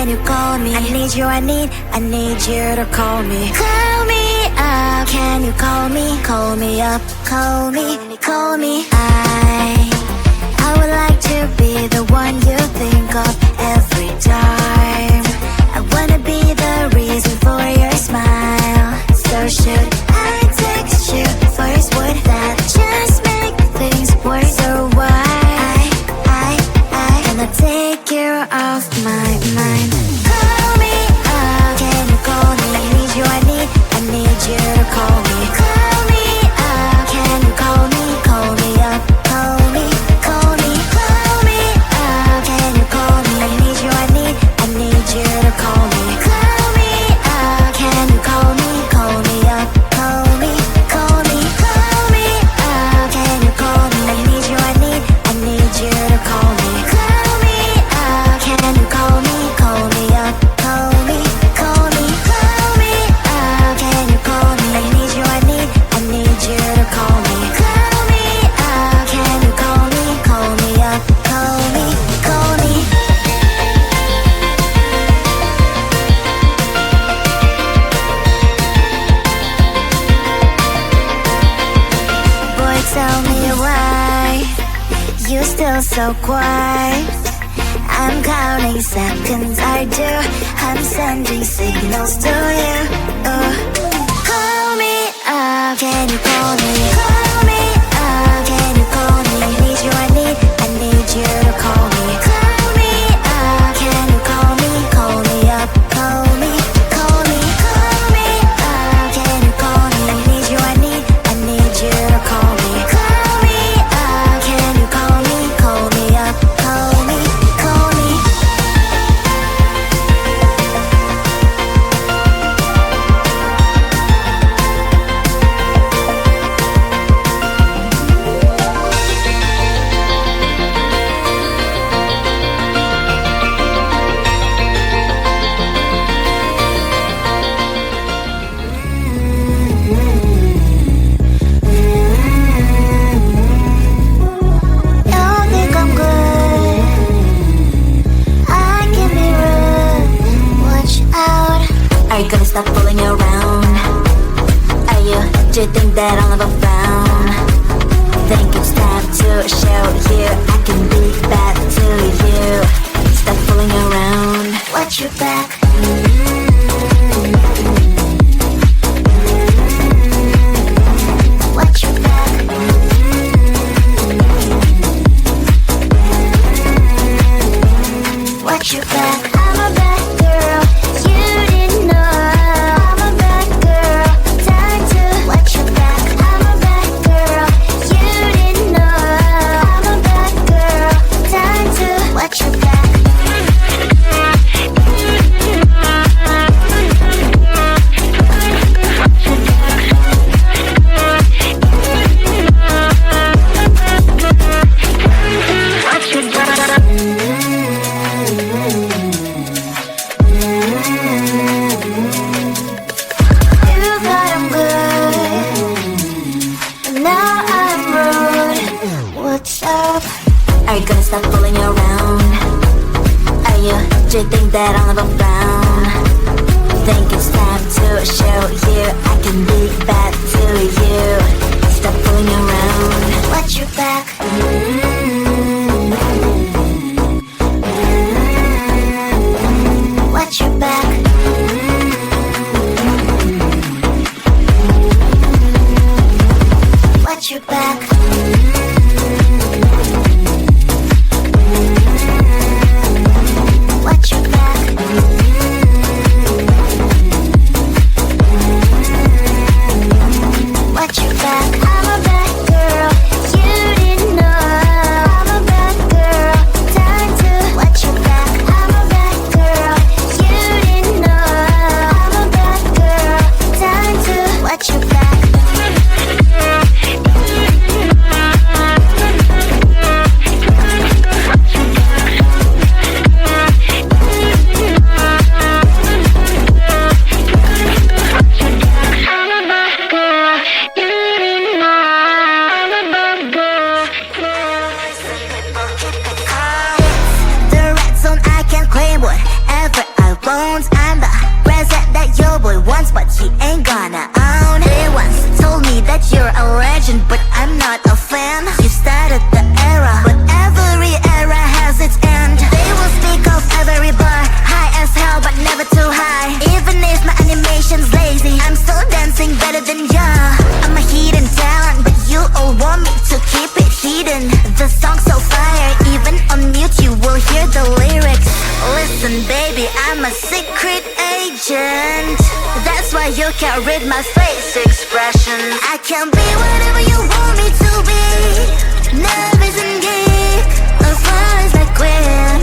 can you call me? I need you, I need you to call me. Call me up, can you call me? Call me up, call me, call me. I would like to be the one you think of every time. I wanna be the reason for your smile. So should I text you first? Would that just make things worse? So why cannot take you off my mind? Call me up, can you call me? I need you, I need you to call me. Call me up, can you call me? Call me up, call me, call me. Call me up, can you call me? I need you, I need you to call me. Call me up, can you call me? Call me up, call me, call me. Call me up, can you call me? I need you, I need you to call me. Call me up, can you call me? Call me up, call me, call me. Call me up, can you call me? I need you, I need you to call me. Call me up, can you call me? Call me up, call me, call me. Boy, tell me why you still so quiet. I'm counting seconds, I do. I'm sending signals to you. Call me up, can you call me? Call me up, can you call me? I need you, I need you to call me. Call me up, can you call me? Call me up, call me, call me. Call me up, can you call me? I need you, I need you to call me. Call me up, can you call me? Call me up, call me, call me. Y'all think I'm good, I can be rude. Watch out. Are you gonna stop fooling around? Are you, do you think that I'll never frown? Think it's time to show you I can be bad to you. Stop fooling around. Watch your back. Watch your back. Watch your back. I'm a bad girl, you didn't know. I'm a bad girl, time to watch your back. I'm a bad girl, you didn't know. I'm a bad girl, time to watch your back. Watch your back. You thought I'm good, now I'm rude. What's up? Are you gonna stop fooling around? Are you, do you think that I'll never frown? Think it's time to show you I can be bad to you. Stop fooling around. Watch your back. Watch your back. Watch your back. Watch your back. Watch your back. I'm a bad girl, you didn't know. I'm phones. I'm the present that your boy wants, but he ain't gonna own. They once told me that you're a legend, but I'm not a fan. You started the era, but every era has its end. They will speak of every bar, high as hell but never too high. Even if my animation's lazy, I'm still dancing better than ya. I'm a hidden talent, but you all want me to keep it hidden. The song's so fire, even on mute you will hear the lyrics. Listen baby, I'm a secret agent. That's why you can't read my face expression. I can be whatever you want me to be. Nervous and geek, or flies like Gwen.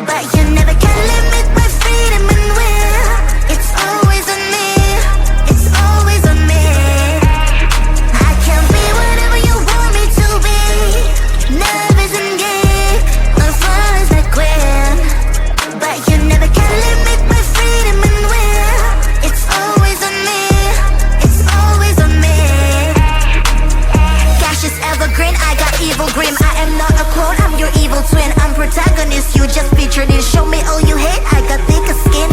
But you never can limit my freedom and will. It's always on me, it's always on me. I can be whatever you want me to be. Nervous and geek, or flies like Gwen. But you never can limit my freedom and will. It's always on me, it's always on me. Cash is evergreen, I got evil grim. I am not a clone, I'm your evil twin. I'm protagonist, you just featured in. Show me all you hate, I got thicker skin.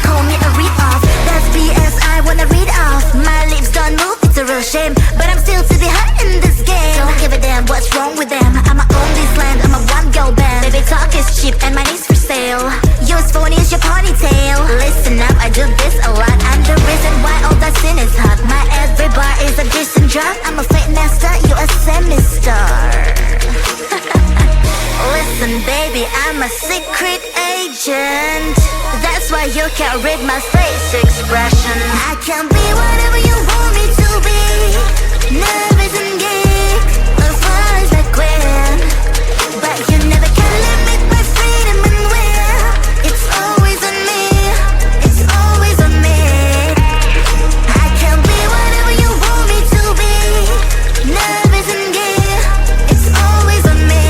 Call me a read-off, that's BS I wanna read off. My lips don't move, it's a real shame, but I'm still to be hot in this game. Don't give a damn what's wrong with them, I'ma own this land, I'm a one-girl band. Baby talk is cheap and money's for sale. Yours phone is your ponytail. Listen up, I do this a lot. I'm the reason why all that sin is hot. My every bar is a decent drop. I'm a fake master, you a semi-star. Listen baby, I'm a secret agent. That's why you can't read my face expression. I can be whatever you want me to be. Nervous and geek, or flies like Gwen. But you never can limit my freedom and will. It's always on me, it's always on me. I can be whatever you want me to be. Nervous and geek, it's always on me.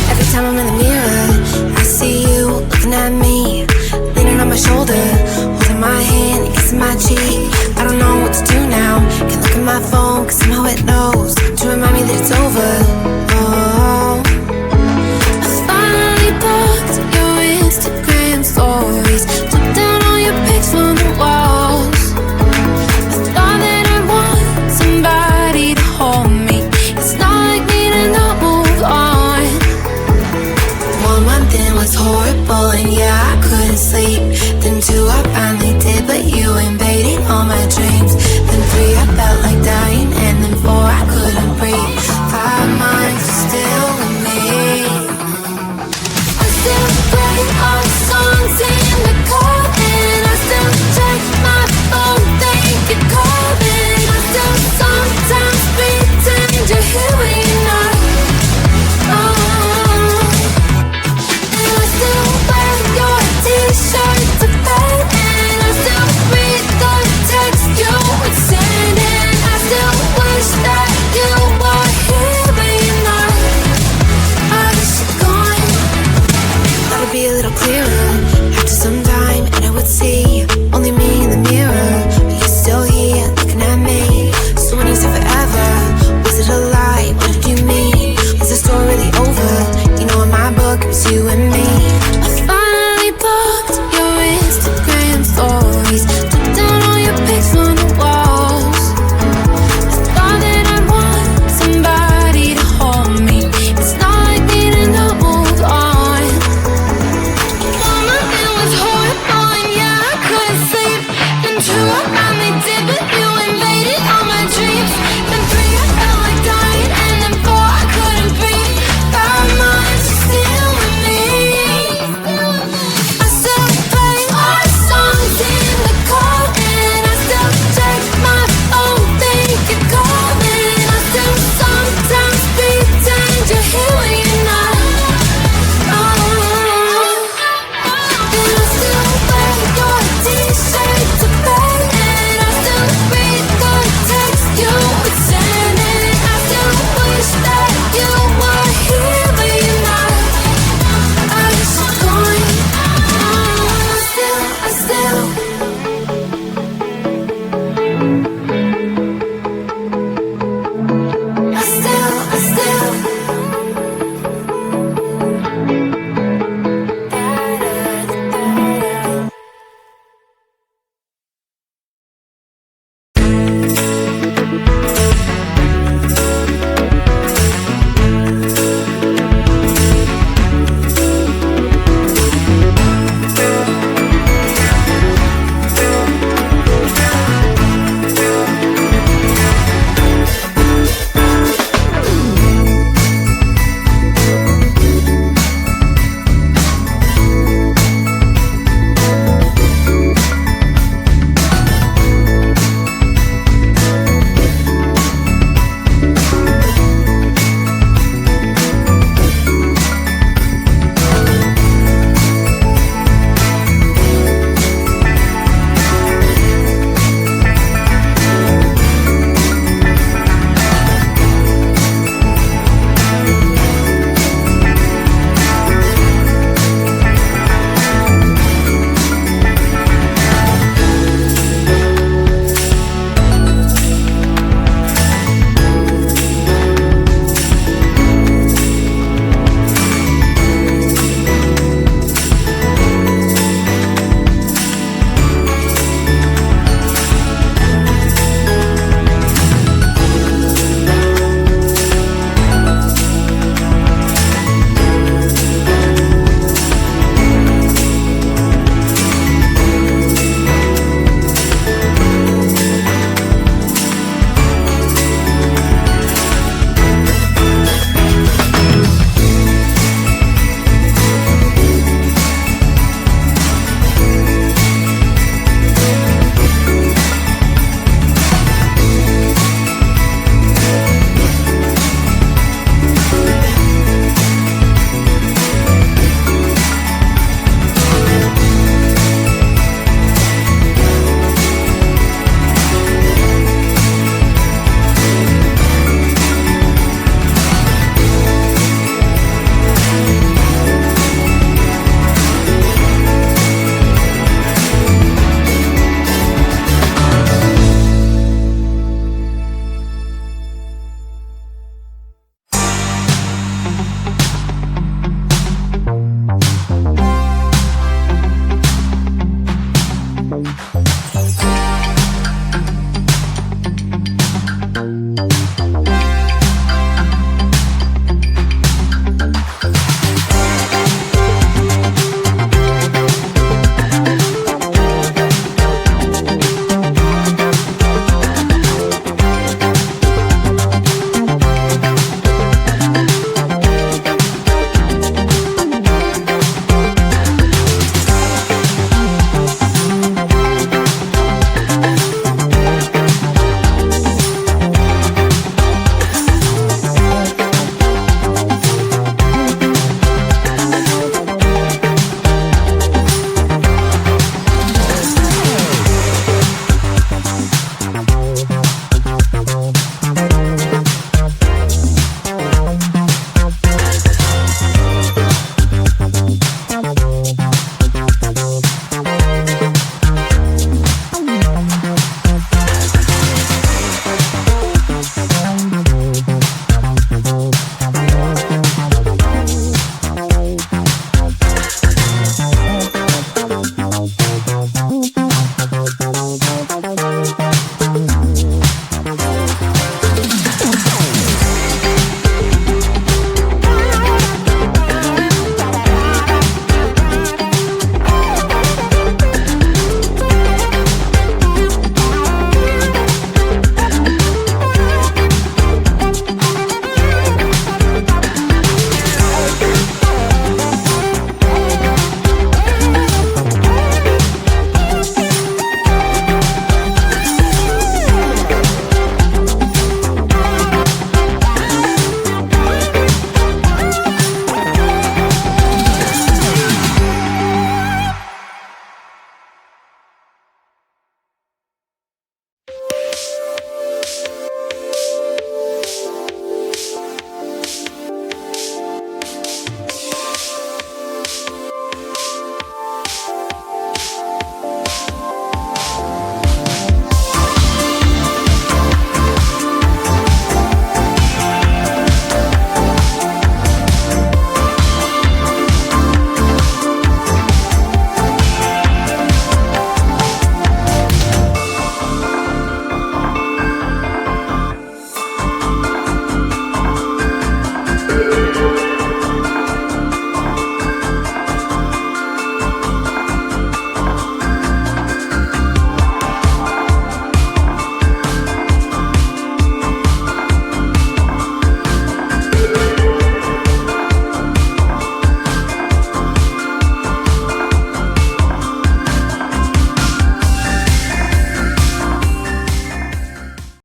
Every time I'm in the mirror, I see you looking at me, leaning on my shoulder, holding my hand, kissing my cheek. I don't know what to do now. Can't look at my phone, cause somehow it knows to remind me that it's over.